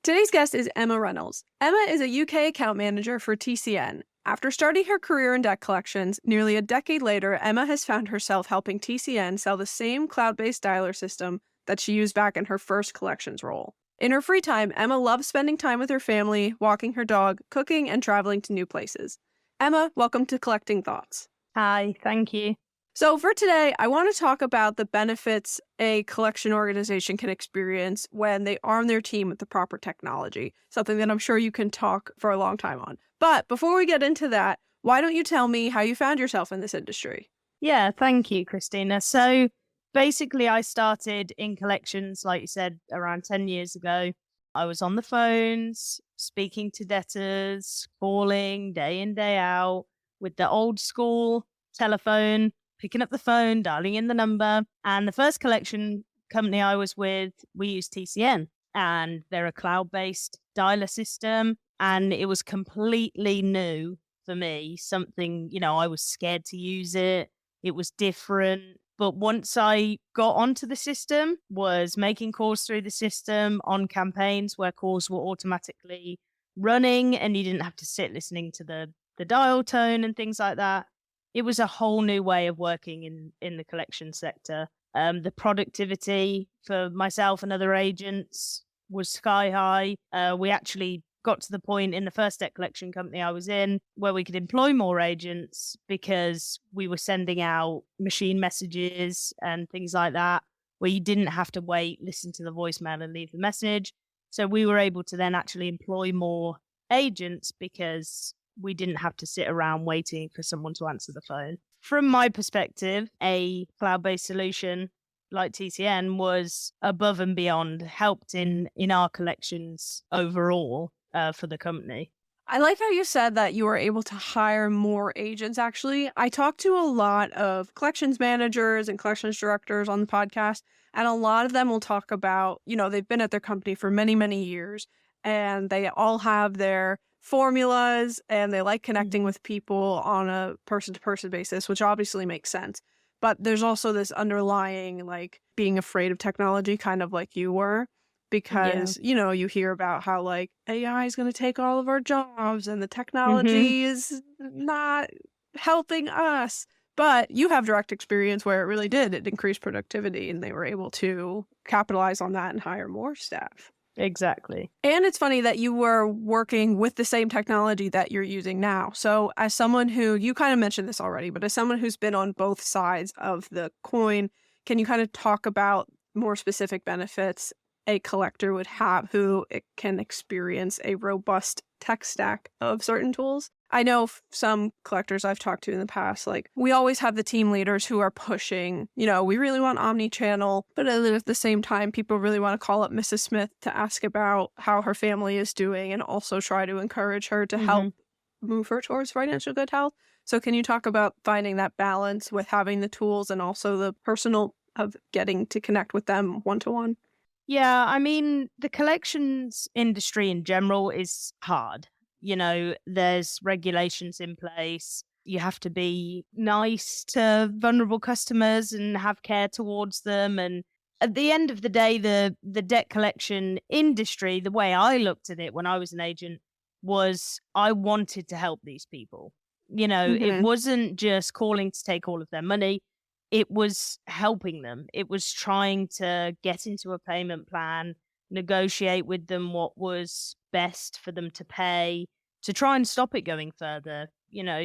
Today's guest is Emma Reynolds. Emma is a UK account manager for TCN. After starting her career in debt collections, nearly a decade later, Emma has found herself helping TCN sell the same cloud-based dialer system that she used back in her first collections role. In her free time, Emma loves spending time with her family, walking her dog, cooking, and traveling to new places. Emma, welcome to Collecting Thoughts. Hi, thank you. So for today, I want to talk about the benefits a collection organization can experience when they arm their team with the proper technology, something that I'm sure you can talk for a long time on. But before we get into that, why don't you tell me how you found yourself in this industry? Yeah, thank you, Christina. So basically, I started in collections, like you said, around 10 years ago. I was on the phones, speaking to debtors, calling day in, day out with the old school telephone, picking up the phone, dialing in the number. And the first collection company I was with, we used TCN, and they're a cloud-based dialer system. And it was completely new for me, something, I was scared to use it. It was different. But once I got onto the system, was making calls through the system on campaigns where calls were automatically running and you didn't have to sit listening to the dial tone and things like that. It was a whole new way of working in the collection sector. The productivity for myself and other agents was sky high. We actually got to the point in the first debt collection company I was in where we could employ more agents because we were sending out machine messages and things like that, where you didn't have to wait, listen to the voicemail and leave the message. So we were able to then actually employ more agents because we didn't have to sit around waiting for someone to answer the phone. From my perspective, a cloud-based solution like TCN was above and beyond, helped in our collections overall for the company. I like how you said that you were able to hire more agents, actually. I talked to a lot of collections managers and collections directors on the podcast, and a lot of them will talk about, they've been at their company for many, many years, and they all have their formulas, and they like connecting with people on a person-to-person basis, which obviously makes sense. But there's also this underlying, being afraid of technology, kind of like you were. Because, you hear about how AI is going to take all of our jobs and the technology is not helping us. But you have direct experience where it really did. It increased productivity and they were able to capitalize on that and hire more staff. Exactly. And it's funny that you were working with the same technology that you're using now. So as someone who, you kind of mentioned this already, but as someone who's been on both sides of the coin, can you kind of talk about more specific benefits a collector would have who can experience a robust tech stack of certain tools? I know some collectors I've talked to in the past, we always have the team leaders who are pushing, we really want omni-channel, but at the same time, people really want to call up Mrs. Smith to ask about how her family is doing and also try to encourage her to help move her towards financial good health. So can you talk about finding that balance with having the tools and also the personal of getting to connect with them one-to-one? Yeah, I mean, the collections industry in general is hard. There's regulations in place. You have to be nice to vulnerable customers and have care towards them. And at the end of the day, the debt collection industry, the way I looked at it when I was an agent was I wanted to help these people. It wasn't just calling to take all of their money. It was helping them. It was trying to get into a payment plan, negotiate with them what was best for them to pay, to try and stop it going further,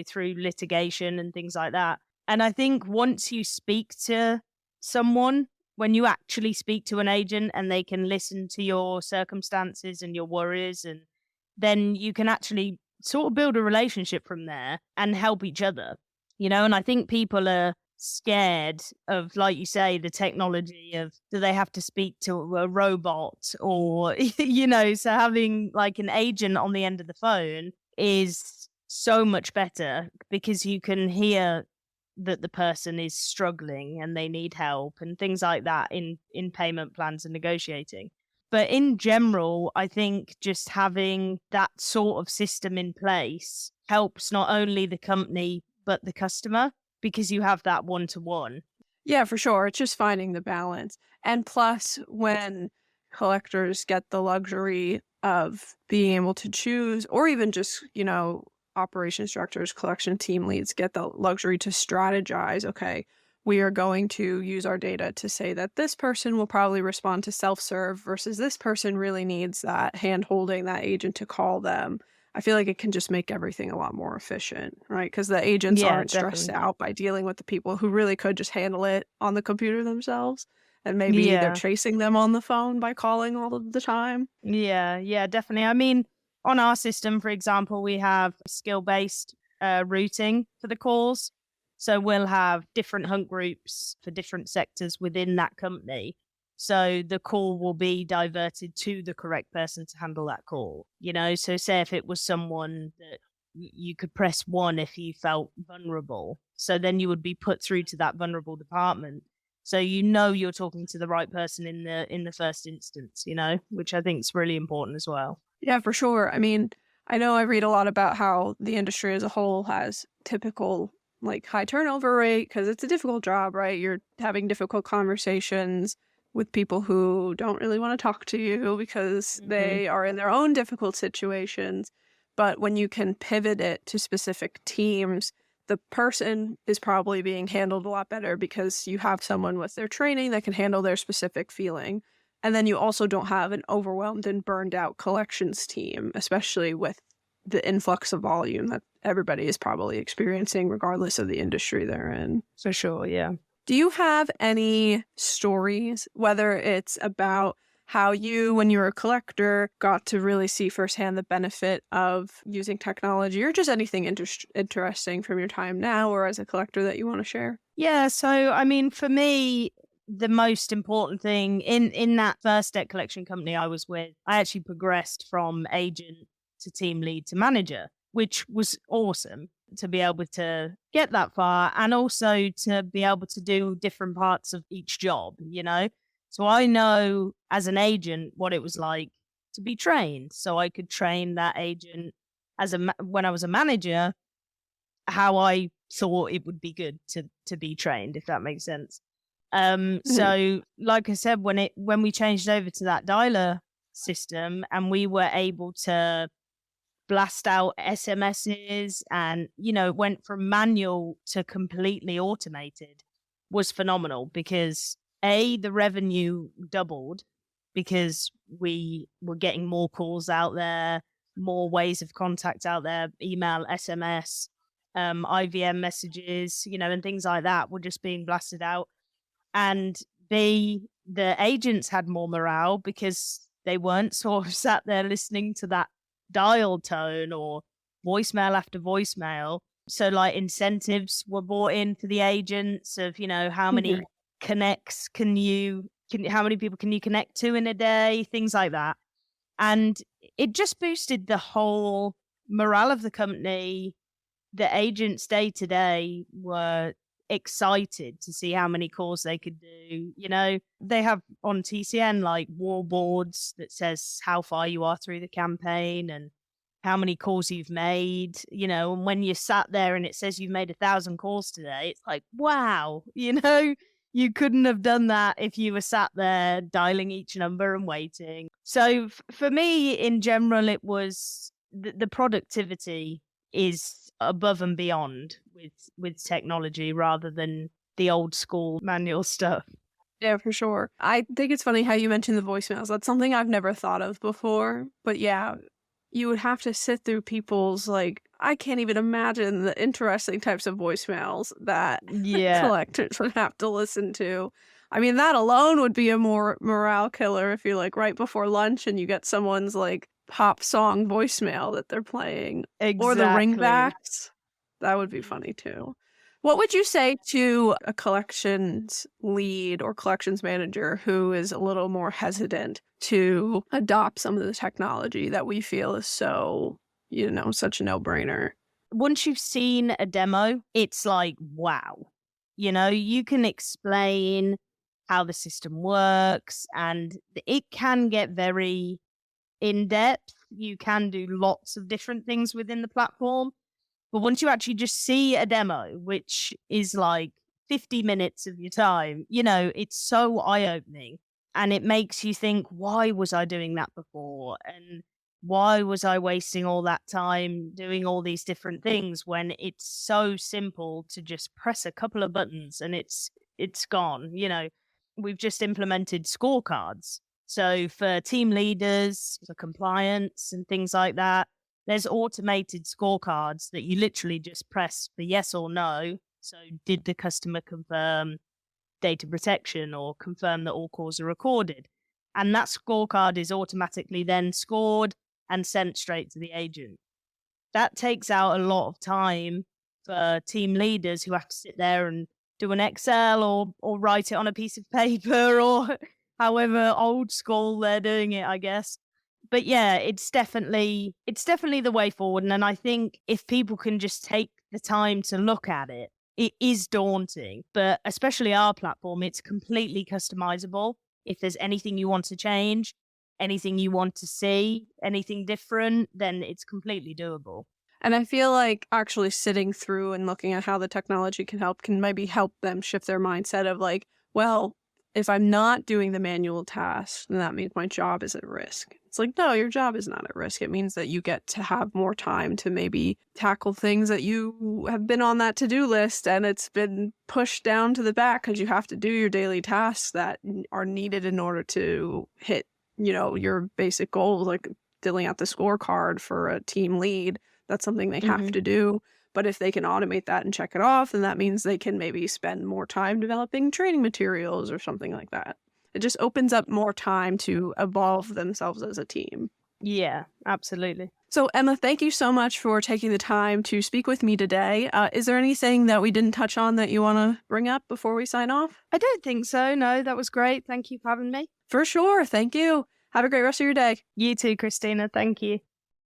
through litigation and things like that. And I think once you speak to someone, when you actually speak to an agent and they can listen to your circumstances and your worries, and then you can actually sort of build a relationship from there and help each other, and I think people are scared of, like you say, the technology of, do they have to speak to a robot or, so having an agent on the end of the phone is so much better because you can hear that the person is struggling and they need help and things like that in payment plans and negotiating. But in general, I think just having that sort of system in place helps not only the company, but the customer, because you have that one-to-one. Yeah, for sure. It's just finding the balance. And plus, when collectors get the luxury of being able to choose, or even just, operations directors, collection team leads get the luxury to strategize. Okay, we are going to use our data to say that this person will probably respond to self-serve versus this person really needs that hand holding that agent to call them. I feel like it can just make everything a lot more efficient, right? Because the agents Yeah, aren't stressed definitely. out by dealing with the people who really could just handle it on the computer themselves. And maybe they're Yeah. chasing them on the phone by calling all of the time. Yeah, yeah, definitely. I mean, on our system, for example, we have skill-based routing for the calls. So we'll have different hunt groups for different sectors within that company. So the call will be diverted to the correct person to handle that call. So say if it was someone that you could press one if you felt vulnerable. So then you would be put through to that vulnerable department. So you're talking to the right person in the first instance, which I think is really important as well. Yeah, for sure. I mean, I know I read a lot about how the industry as a whole has typical like high turnover rate because it's a difficult job, right? You're having difficult conversations with people who don't really want to talk to you because Hmm. they are in their own difficult situations. But when you can pivot it to specific teams, the person is probably being handled a lot better because you have someone with their training that can handle their specific feeling. And then you also don't have an overwhelmed and burned out collections team, especially with the influx of volume that everybody is probably experiencing, regardless of the industry they're in. For sure, yeah. Do you have any stories, whether it's about how you, when you were a collector, got to really see firsthand the benefit of using technology, or just anything interesting from your time now or as a collector that you want to share? Yeah, so I mean, for me, the most important thing in that first debt collection company I was with, I actually progressed from agent to team lead to manager, which was awesome to be able to get that far and also to be able to do different parts of each job. So I know as an agent what it was like to be trained. So I could train that agent when I was a manager how I thought it would be good to be trained, if that makes sense. Mhm. So like I said, when we changed over to that dialer system and we were able to blast out SMSs and it went from manual to completely automated was phenomenal because the revenue doubled because we were getting more calls out there, more ways of contact out there, email, SMS, IVM messages, and things like that were just being blasted out. And the agents had more morale because they weren't sort of sat there listening to that dial tone or voicemail after voicemail. So like incentives were brought in for the agents of, how Mhm. many connects how many people can you connect to in a day, things like that. And it just boosted the whole morale of the company. The agents day to day were excited to see how many calls they could do. They have on TCN like war boards that says how far you are through the campaign and how many calls you've made, and when you sat there and it says you've made 1,000 calls today, it's like, wow, you couldn't have done that if you were sat there dialing each number and waiting. So for me, in general, it was the productivity is above and beyond with technology rather than the old school manual stuff. Yeah, for sure. I think it's funny how you mentioned the voicemails. That's something I've never thought of before. But yeah, you would have to sit through people's, like, I can't even imagine the interesting types of voicemails that Yeah, collectors would have to listen to. I mean, that alone would be a more morale killer if you're like right before lunch and you get someone's like pop song voicemail that they're playing or the exactly. ringbacks. That would be funny too. What would you say to a collections lead or collections manager who is a little more hesitant to adopt some of the technology that we feel is so, such a no-brainer? Once you've seen a demo, it's like, wow. You can explain how the system works and it can get very in depth. You can do lots of different things within the platform. But once you actually just see a demo, which is like 50 minutes of your time, it's so eye opening. And it makes you think, why was I doing that before? And why was I wasting all that time doing all these different things when it's so simple to just press a couple of buttons and it's gone. We've just implemented scorecards. So for team leaders, for compliance and things like that, there's automated scorecards that you literally just press for yes or no. So did the customer confirm data protection or confirm that all calls are recorded? And that scorecard is automatically then scored and sent straight to the agent. That takes out a lot of time for team leaders who have to sit there and do an Excel or write it on a piece of paper or however old school they're doing it, I guess. But yeah, it's definitely the way forward. And I think if people can just take the time to look at it, it is daunting. But especially our platform, it's completely customizable. If there's anything you want to change, anything you want to see, anything different, then it's completely doable. And I feel like actually sitting through and looking at how the technology can help can maybe help them shift their mindset of like, well, if I'm not doing the manual tasks, then that means my job is at risk. It's like, no, your job is not at risk. It means that you get to have more time to maybe tackle things that you have been on that to-do list and it's been pushed down to the back because you have to do your daily tasks that are needed in order to hit, your basic goals, like filling out the scorecard for a team lead. That's something they have to do. But if they can automate that and check it off, then that means they can maybe spend more time developing training materials or something like that. It just opens up more time to evolve themselves as a team. Yeah, absolutely. So, Emma, thank you so much for taking the time to speak with me today. Is there anything that we didn't touch on that you want to bring up before we sign off? I don't think so. No, that was great. Thank you for having me. For sure. Thank you. Have a great rest of your day. You too, Christina. Thank you.